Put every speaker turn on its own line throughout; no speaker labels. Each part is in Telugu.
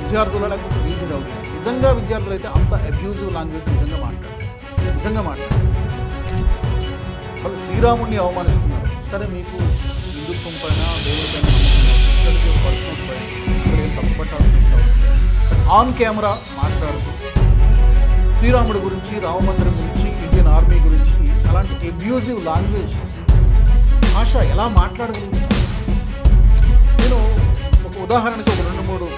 విద్యార్థుల లేకపోతే వీధి రౌడీలు నిజంగా విద్యార్థులు అయితే అంత అబ్యూజివ్ లాంగ్వేజ్ నిజంగా మాట్లాడతారు. వాళ్ళు శ్రీరాముడిని అవమానిస్తున్నారు. సరే మీకు హిందుత్వం పైన దేవుడి పైన తప్పుపట్టాల్సిన ఆన్ కెమెరా మాట్లాడుతూ శ్రీరాముడి గురించి, రామమందిరం గురించి, ఇండియన్ ఆర్మీ గురించి అలాంటి అబ్యూజివ్ లాంగ్వేజ్ భాష ఎలా మాట్లాడగలుగుతుంది? నేను ఒక ఉదాహరణకి ఒక 2-3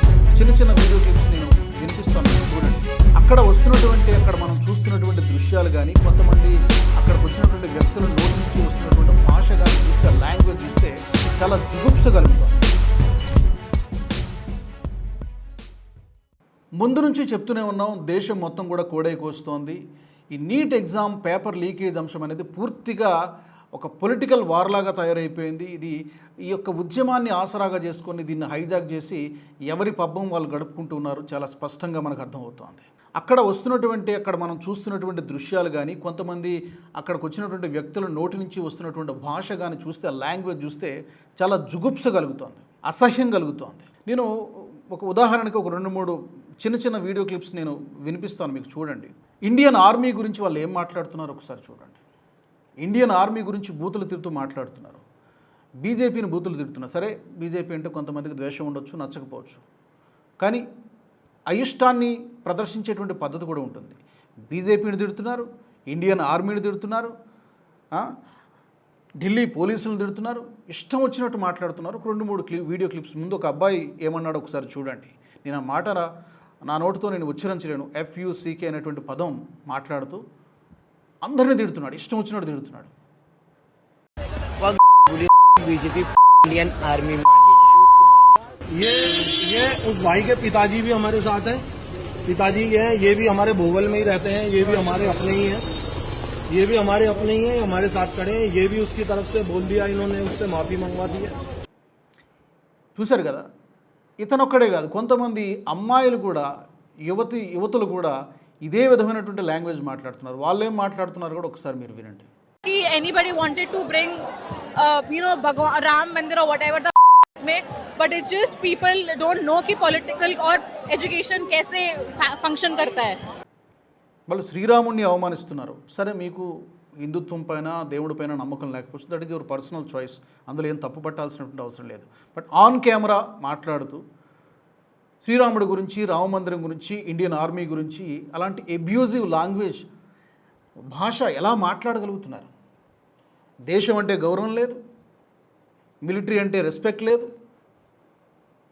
చిన్న వీడియో క్లిప్స్ నేను వినిపిస్తాను, చూడండి. అక్కడ మనం చూస్తున్నటువంటి దృశ్యాలు కానీ, కొంతమంది అక్కడికి వచ్చినటువంటి వ్యక్తుల నోటి నుంచి వస్తున్నటువంటి భాష కానీ చూస్తే, లాంగ్వేజ్ చూస్తే చాలా జుగుప్స కలుగుతాం. ముందు నుంచి చెప్తూనే ఉన్నాం, దేశం మొత్తం కూడా కోడై కోస్తోంది. ఈ నీట్ ఎగ్జామ్ పేపర్ లీకేజ్ అంశం అనేది పూర్తిగా ఒక పొలిటికల్ వార్లాగా తయారైపోయింది. ఇది ఈ యొక్క ఉద్యమాన్ని ఆసరాగా చేసుకొని దీన్ని హైజాక్ చేసి ఎవరి పబ్బం వాళ్ళు గడుపుకుంటూ ఉన్నారు చాలా స్పష్టంగా మనకు అర్థమవుతోంది. అక్కడ మనం చూస్తున్నటువంటి దృశ్యాలు కానీ, కొంతమంది అక్కడికి వచ్చినటువంటి వ్యక్తుల నోటి నుంచి వస్తున్నటువంటి భాష కానీ చూస్తే, లాంగ్వేజ్ చూస్తే చాలా జుగుప్స కలుగుతోంది, అసహ్యం కలుగుతోంది. నేను ఒక ఉదాహరణకి ఒక 2-3 చిన్న వీడియో క్లిప్స్ నేను వినిపిస్తాను, మీకు చూడండి. ఇండియన్ ఆర్మీ గురించి వాళ్ళు ఏం మాట్లాడుతున్నారో ఒకసారి చూడండి. ఇండియన్ ఆర్మీ గురించి బూతులు తిడుతూ మాట్లాడుతున్నారు. బీజేపీని బూతులు తిడుతున్నారు. సరే, బీజేపీ అంటే కొంతమందికి ద్వేషం ఉండొచ్చు, నచ్చకపోవచ్చు. కానీ అయిష్టాన్ని ప్రదర్శించేటువంటి పద్ధతి కూడా ఉంటుంది. బీజేపీని తిడుతున్నారు, ఇండియన్ ఆర్మీని తిడుతున్నారు, ఢిల్లీ పోలీసులను తిడుతున్నారు, ఇష్టం వచ్చినట్టు మాట్లాడుతున్నారు. 2-3 వీడియో క్లిప్స్. ముందు ఒక అబ్బాయి ఏమన్నాడో ఒకసారి చూడండి. నేను ఆ మాట నా నోటితో నేను ఉచ్చరించలేను. FUCK అనేటువంటి పదం మాట్లాడుతూ అందరినీ తిడుతున్నాడు, ఇష్టం వచ్చినట్టు తిడుతున్నాడు.
बीजेपी इंडियन आर्मी में
ये उस भाई के पिताजी भी हमारे साथ हैं। पिताजी ये भी हमारे भोगल में ही रहते हैं, ये भी हमारे अपने ही हैं, ये भी हमारे अपने ही हैं, हमारे साथ खड़े हैं। ये भी उसकी तरफ से बोल दिया, इन्होंने उससे माफी मंगवा दी है।
చూశారు కదా, ఇతనొక్కడే కాదు, కొంతమంది అమ్మాయిలు కూడా, యువతులు కూడా ఇదే విధమైనటువంటి లాంగ్వేజ్ మాట్లాడుతున్నారు. వాళ్ళు ఏం మాట్లాడుతున్నారు కూడా ఒకసారి మీరు వినండి.
Anybody wanted to bring Bhagwan Ram Mandir or whatever the में, but it's just people don't know कि political और education कैसे function करता है.
వాళ్ళు శ్రీరాముడిని అవమానిస్తున్నారు. సరే, మీకు హిందుత్వం పైన, దేవుడి పైన నమ్మకం లేకపోవచ్చు, that is your personal choice, అందులో ఏం తప్పు పట్టాల్సినటువంటి అవసరం లేదు. బట్ ఆన్ కెమెరా మాట్లాడుతూ శ్రీరాముడి గురించి, రామమందిరం గురించి, ఇండియన్ ఆర్మీ గురించి అలాంటి అబ్యూజివ్ లాంగ్వేజ్ భాష ఎలా మాట్లాడగలుగుతున్నారు? దేశం అంటే గౌరవం లేదు, మిలిటరీ అంటే రెస్పెక్ట్ లేదు,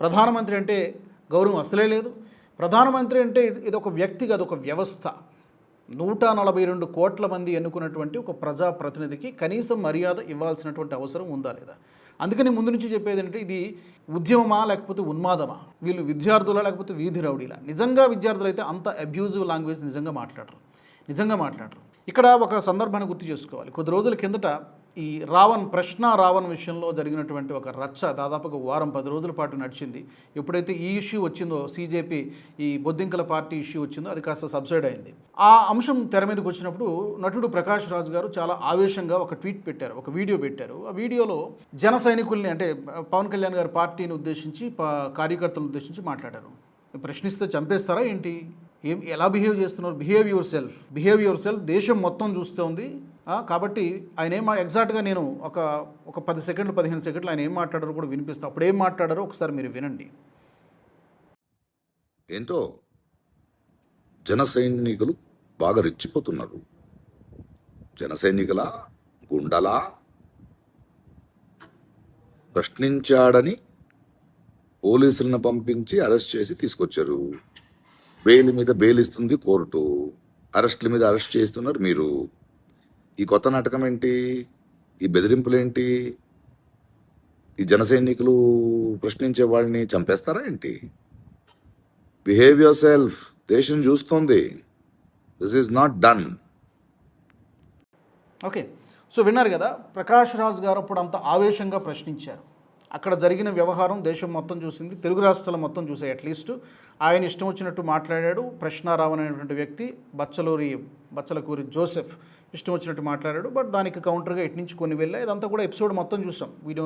ప్రధానమంత్రి అంటే గౌరవం అసలే లేదు. ప్రధానమంత్రి అంటే ఇది ఒక వ్యక్తి కాదు, ఒక వ్యవస్థ. 142 కోట్ల మంది ఎన్నుకున్నటువంటి ఒక ప్రజాప్రతినిధికి కనీసం మర్యాద ఇవ్వాల్సినటువంటి అవసరం ఉందా లేదా? అందుకని ముందు నుంచి చెప్పేది ఏంటంటే, ఇది ఉద్యమమా లేకపోతే ఉన్మాదమా? వీళ్ళు విద్యార్థులా లేకపోతే వీధి రౌడీలా? నిజంగా విద్యార్థులు అయితే అంత అబ్యూజివ్ లాంగ్వేజ్ నిజంగా మాట్లాడరు. ఇక్కడ ఒక సందర్భాన్ని గుర్తు చేసుకోవాలి. కొద్ది రోజుల కిందట ఈ రావణ్ విషయంలో జరిగినటువంటి ఒక రచ్చ దాదాపుగా 10 రోజుల పాటు నడిచింది. ఎప్పుడైతే ఈ ఇష్యూ వచ్చిందో, CJP ఈ బొద్దింకల పార్టీ ఇష్యూ వచ్చిందో, అది కాస్త సబ్సైడ్ అయింది. ఆ అంశం తెర మీదకి వచ్చినప్పుడు నటుడు ప్రకాష్ రాజ్ గారు చాలా ఆవేశంగా ఒక ట్వీట్ పెట్టారు, ఒక వీడియో పెట్టారు. ఆ వీడియోలో జన సైనికుల్ని, అంటే పవన్ కళ్యాణ్ గారి పార్టీని ఉద్దేశించి, కార్యకర్తలను ఉద్దేశించి మాట్లాడారు. ప్రశ్నిస్తే చంపేస్తారా ఏంటి? ఎలా బిహేవ్ చేస్తున్నారు? Behave your self. దేశం మొత్తం చూస్తోంది. కాబట్టి ఆయన ఎగ్జాక్ట్గా నేను ఒక 10 సెకండ్లు 15 సెకండ్లు ఆయన ఏం మాట్లాడారో కూడా వినిపిస్తాను. అప్పుడు ఏం మాట్లాడారో ఒకసారి మీరు వినండి.
ఏంటో జన సైనికులు బాగా రెచ్చిపోతున్నారు. జన సైనికుల గుండలా ప్రశ్నించాడని పోలీసులను పంపించి అరెస్ట్ చేసి తీసుకొచ్చారు. బెయిల్ మీద బెయిల్ ఇస్తుంది కోర్టు, అరెస్టుల మీద అరెస్ట్ చేస్తున్నారు మీరు. ఈ కొత్త నాటకం ఏంటి? ఈ బెదిరింపులేంటి? ఈ జన సైనికులు ప్రశ్నించే వాళ్ళని చంపేస్తారా ఏంటి? Behave your self. దేశం చూస్తోంది. This is not done.
Okay, so విన్నారు కదా, ప్రకాష్ రాజ్ గారు అప్పుడు అంత ఆవేశంగా ప్రశ్నించారు. అక్కడ జరిగిన వ్యవహారం దేశం మొత్తం చూసింది, తెలుగు రాష్ట్రాలు మొత్తం చూసాయి. అట్లీస్ట్ ఆయన ఇష్టం వచ్చినట్టు మాట్లాడాడు. ప్రశ్నారావణ్ అనేటువంటి వ్యక్తి, బచ్చలకూరి జోసెఫ్ ఇష్టం వచ్చినట్టు మాట్లాడాడు. బట్ దానికి కౌంటర్గా ఇటు నుంచి కొన్ని వెళ్ళాయి. ఇదంతా కూడా ఎపిసోడ్ మొత్తం చూసాం. వీడియో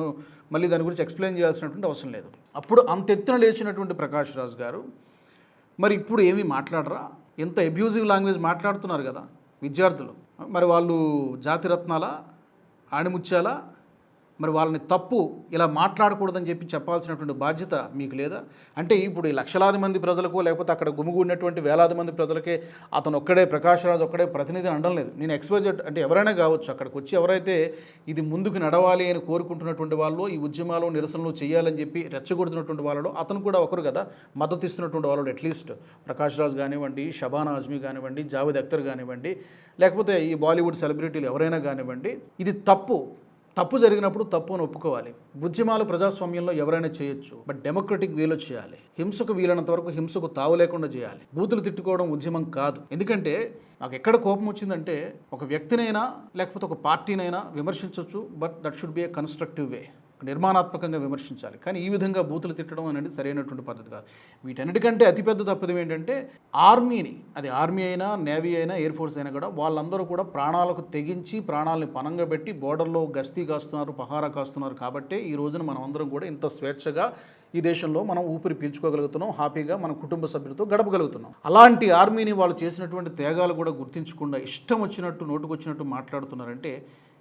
మళ్ళీ దాని గురించి ఎక్స్ప్లెయిన్ చేయాల్సినటువంటి అవసరం లేదు. అప్పుడు అంత ఎత్తున లేచినటువంటి ప్రకాష్ రాజ్ గారు మరి ఇప్పుడు ఏమీ మాట్లాడరా? ఎంత అబ్యూజివ్ లాంగ్వేజ్ మాట్లాడుతున్నారు కదా విద్యార్థులు. మరి వాళ్ళు జాతిరత్నాలా, ఆణిముత్యాలా? మరి వాళ్ళని తప్పు ఇలా మాట్లాడకూడదని చెప్పి చెప్పాల్సినటువంటి బాధ్యత మీకు లేదా? అంటే ఇప్పుడు ఈ లక్షలాది మంది ప్రజలకు, లేకపోతే అక్కడ గుమిగూడినటువంటి వేలాది మంది ప్రజలకే అతను ఒక్కడే, ప్రకాష్ రాజ్ ఒక్కడే ప్రతినిధి అనడం లేదు. నేను ఎక్స్పోజెడ్ అంటే ఎవరైనా కావచ్చు, అక్కడికి వచ్చి ఎవరైతే ఇది ముందుకు నడవాలి అని కోరుకుంటున్నటువంటి వాళ్ళు, ఈ ఉద్యమాలు నిరసనలు చేయాలని చెప్పి రెచ్చగొడుతున్నటువంటి వాళ్ళలో అతను కూడా ఒకరు కదా, మద్దతు ఇస్తున్నటువంటి వాళ్ళు. అట్లీస్ట్ ప్రకాష్ రాజ్ కానివ్వండి, షబానా ఆజ్మీ కానివ్వండి, జావేద్ అఖ్తర్ కానివ్వండి, లేకపోతే ఈ బాలీవుడ్ సెలబ్రిటీలు ఎవరైనా కానివ్వండి, ఇది తప్పు జరిగినప్పుడు తప్పు అని ఒప్పుకోవాలి. ఉద్యమాలు ప్రజాస్వామ్యంలో ఎవరైనా చేయొచ్చు, బట్ డెమోక్రటిక్ వేలో చేయాలి. హింసకు వీలైనంత వరకు హింసకు తావు లేకుండా చేయాలి. బూతులు తిట్టుకోవడం ఉద్యమం కాదు. ఎందుకంటే నాకు ఎక్కడ కోపం వచ్చిందంటే, ఒక వ్యక్తినైనా లేకపోతే ఒక పార్టీనైనా విమర్శించవచ్చు, but that should be a constructive way, నిర్మాణాత్మకంగా విమర్శించాలి. కానీ ఈ విధంగా బూతులు తిట్టడం అనేది సరైనటువంటి పద్ధతి కాదు. వీటన్నిటికంటే అతిపెద్ద తప్పది ఏంటంటే, ఆర్మీని, అది ఆర్మీ అయినా, నేవీ అయినా, ఎయిర్ ఫోర్స్ అయినా కూడా వాళ్ళందరూ కూడా ప్రాణాలకు తెగించి, ప్రాణాలని పనంగా పెట్టి బోర్డర్లో గస్తీ కాస్తున్నారు, పహారా కాస్తున్నారు. కాబట్టే ఈ రోజున మనం అందరం కూడా ఇంత స్వేచ్ఛగా ఈ దేశంలో మనం ఊపిరి పీల్చుకోగలుగుతున్నాం, హ్యాపీగా మన కుటుంబ సభ్యులతో గడపగలుగుతున్నాం. అలాంటి ఆర్మీని వాళ్ళు చేసినటువంటి త్యాగాలు కూడా గుర్తించకుండా ఇష్టం వచ్చినట్టు నోటుకొచ్చినట్టు మాట్లాడుతున్నారంటే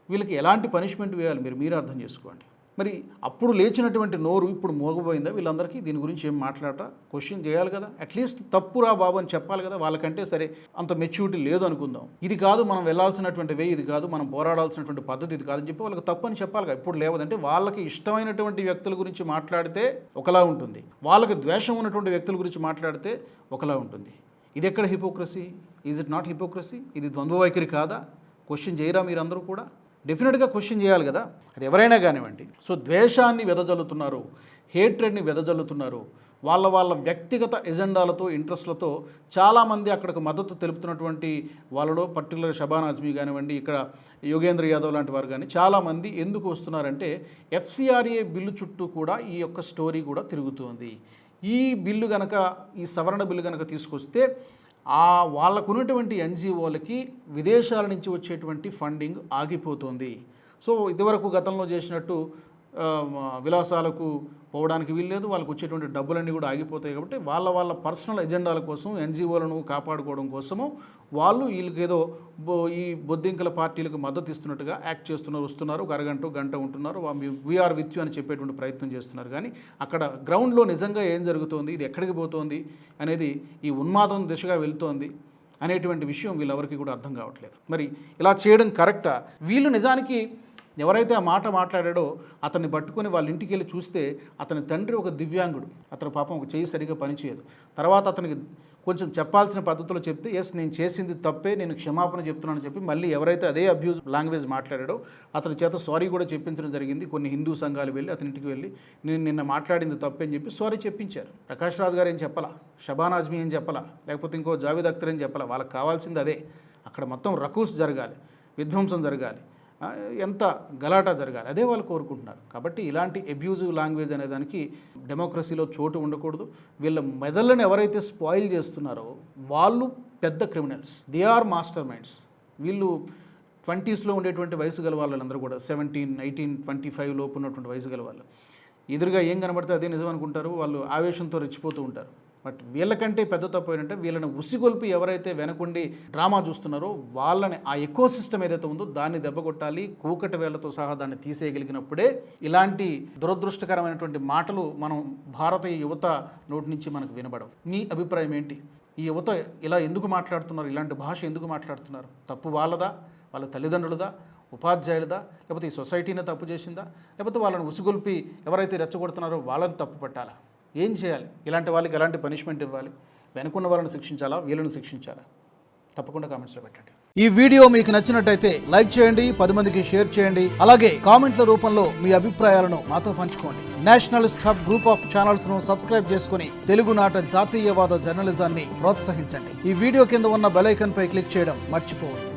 వీళ్ళకి ఎలాంటి పనిష్మెంట్ వేయాలి మీరే అర్థం చేసుకోండి. మరి అప్పుడు లేచినటువంటి నోరు ఇప్పుడు మోగబోయిందా? వీళ్ళందరికీ దీని గురించి ఏం మాట్లాడరా? క్వశ్చన్ చేయాలి కదా, అట్లీస్ట్ తప్పురా బాబు అని చెప్పాలి కదా. వాళ్ళకంటే సరే అంత మెచ్యూరిటీ లేదు అనుకుందాం, ఇది కాదు మనం వెళ్ళాల్సినటువంటి వే, ఇది కాదు మనం పోరాడాల్సినటువంటి పద్ధతి, ఇది కాదని చెప్పి వాళ్ళకి తప్పు అని చెప్పాలి కదా. ఇప్పుడు లేవదంటే వాళ్ళకి ఇష్టమైనటువంటి వ్యక్తుల గురించి మాట్లాడితే ఒకలా ఉంటుంది, వాళ్ళకి ద్వేషం ఉన్నటువంటి వ్యక్తుల గురించి మాట్లాడితే ఒకలా ఉంటుంది. ఇది ఎక్కడ hypocrisy? Is it not hypocrisy? ఇది ద్వంద్వ వైఖరి కాదా? క్వశ్చన్ చేయరా మీరందరూ కూడా? డెఫినెట్గా క్వశ్చన్ చేయాలి కదా, అది ఎవరైనా కానివ్వండి. సో ద్వేషాన్ని వెదజల్లుతున్నారు, హేట్రెడ్ని వెదజల్లుతున్నారు. వాళ్ళ వ్యక్తిగత ఎజెండాలతో, ఇంట్రెస్ట్లతో చాలామంది అక్కడికి మద్దతు తెలుపుతున్నటువంటి వాళ్ళలో పర్టికులర్ షబానా ఆజ్మీ కానివ్వండి, ఇక్కడ యోగేంద్ర యాదవ్ లాంటి వారు కానీ చాలామంది ఎందుకు వస్తున్నారంటే, FCRA బిల్లు చుట్టూ కూడా ఈ యొక్క స్టోరీ కూడా తిరుగుతుంది. ఈ బిల్లు కనుక, ఈ సవరణ బిల్లు కనుక తీసుకొస్తే వాళ్ళకున్నటువంటి NGOలకి విదేశాల నుంచి వచ్చేటువంటి ఫండింగ్ ఆగిపోతుంది. సో ఇదివరకు గతంలో చేసినట్టు విలాసాలకు పోవడానికి వీల్లేదు, వాళ్ళకు వచ్చేటువంటి డబ్బులన్నీ కూడా ఆగిపోతాయి. కాబట్టి వాళ్ళ పర్సనల్ ఎజెండాల కోసం, NGOలను కాపాడుకోవడం కోసము వాళ్ళు వీళ్ళకేదో ఈ బొద్దింకల పార్టీలకు మద్దతు ఇస్తున్నట్టుగా యాక్ట్ వస్తున్నారు. ఒక అరగంట గంట ఉంటున్నారు, వీఆర్ విత్ యూ అని చెప్పేటువంటి ప్రయత్నం చేస్తున్నారు. కానీ అక్కడ గ్రౌండ్లో నిజంగా ఏం జరుగుతోంది, ఇది ఎక్కడికి పోతోంది అనేది, ఈ ఉన్మాదం దిశగా వెళ్తోంది అనేటువంటి విషయం వీళ్ళెవరికి కూడా అర్థం కావట్లేదు. మరి ఇలా చేయడం కరెక్టా? వీళ్ళు నిజానికి ఎవరైతే ఆ మాట మాట్లాడాడో అతన్ని పట్టుకొని వాళ్ళ ఇంటికి వెళ్ళి చూస్తే, అతని తండ్రి ఒక దివ్యాంగుడు, అతను పాపం ఒక చెయ్యి సరిగా పనిచేయదు. తర్వాత అతనికి కొంచెం చెప్పాల్సిన పద్ధతిలో చెప్తే, ఎస్ నేను చేసింది తప్పే, నేను క్షమాపణ చెప్తున్నానని చెప్పి మళ్ళీ ఎవరైతే అదే అబ్యూజ్ లాంగ్వేజ్ మాట్లాడాడో అతని చేత సారీ కూడా చెప్పించడం జరిగింది. కొన్ని హిందూ సంఘాలు వెళ్ళి అతని ఇంటికి వెళ్ళి నేను నిన్న మాట్లాడింది తప్పే అని చెప్పి సారీ చెప్పించారు. ప్రకాష్ రాజ్ గారు ఏం చెప్పాలా, షబానా ఆజ్మీ ఏం చెప్పాలా, లేకపోతే ఇంకో జావేద్ అఖ్తర్ ఏం చెప్పాలా. వాళ్ళకి కావాల్సింది అదే, అక్కడ మొత్తం రకూస్ జరగాలి, విధ్వంసం జరగాలి, ఎంత గలాటా జరగాలి, అదే వాళ్ళు కోరుకుంటున్నారు. కాబట్టి ఇలాంటి అబ్యూజివ్ లాంగ్వేజ్ అనే దానికి డెమోక్రసీలో చోటు ఉండకూడదు. వీళ్ళ మెదళ్ళని ఎవరైతే స్పాయిల్ చేస్తున్నారో వాళ్ళు పెద్ద criminals, they are master minds. వీళ్ళు 20s ఉండేటువంటి వయసు గల వాళ్ళందరూ కూడా 17, 18, 25 లోపు ఉన్నటువంటి వయసు గల వాళ్ళు ఎదురుగా ఏం కనబడితే అదే నిజం అనుకుంటారు. వాళ్ళు ఆవేశంతో రెచ్చిపోతూ ఉంటారు. బట్ వీళ్ళకంటే పెద్ద తప్పు ఏంటంటే, వీళ్ళని ఉసిగొల్పి ఎవరైతే వెనకుండి డ్రామా చూస్తున్నారో వాళ్ళని, ఆ ఎకో సిస్టమ్ ఏదైతే ఉందో దాన్ని దెబ్బకొట్టాలి. కూకటి వేళ్లతో సహా దాన్ని తీసేయగలిగినప్పుడే ఇలాంటి దురదృష్టకరమైనటువంటి మాటలు మనం భారతీయ యువత నోటి నుంచి మనకు వినబడవు. మీ అభిప్రాయం ఏంటి? ఈ యువత ఇలా ఎందుకు మాట్లాడుతున్నారు, ఇలాంటి భాష ఎందుకు మాట్లాడుతున్నారు? తప్పు వాళ్ళదా, వాళ్ళ తల్లిదండ్రులదా, ఉపాధ్యాయులదా, లేకపోతే ఈ సొసైటీనే తప్పు చేసిందా, లేకపోతే వాళ్ళని ఉసిగొల్పి ఎవరైతే రెచ్చగొడుతున్నారో వాళ్ళని తప్పు పట్టాలా? ఏం చేయాలి? ఇలాంటి వాళ్ళకి ఎలాంటి పనిష్మెంట్ ఇవ్వాలి? వెనుకున్న వాళ్ళని శిక్షించాలా, వీళ్ళని శిక్షించాలా? తప్పకుండా కామెంట్స్లో పెట్టండి. ఈ వీడియో మీకు నచ్చినట్టయితే లైక్ చేయండి, 10 మందికి షేర్ చేయండి. అలాగే కామెంట్ల రూపంలో మీ అభిప్రాయాలను మాతో పంచుకోండి. Nationalist hub group of channels ను సబ్స్క్రైబ్ చేసుకుని తెలుగునాట జాతీయవాద జర్నలిజాన్ని ప్రోత్సహించండి. ఈ వీడియో కింద ఉన్న బెల్ ఐకాన్ పై క్లిక్ చేయడం మర్చిపోవద్దు.